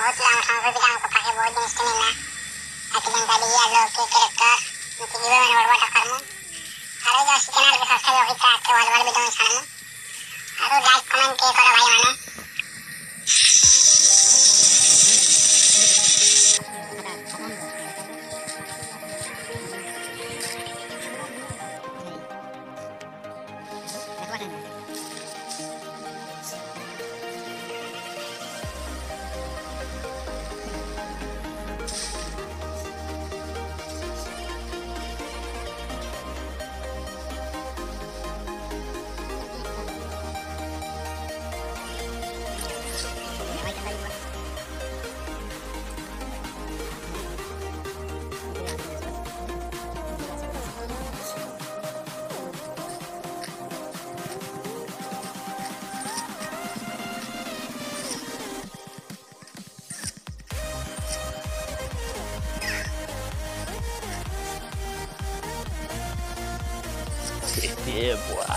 बहुत lang sampai ko pakai buat jenis ini lah. Tapi yang tadi ada ke karakter nanti juga mana buat akarmu. Kalau जो channel के subscribe kita के वाले video में सामने और लाइक कमेंट के करो भाई माने Yeah, boy.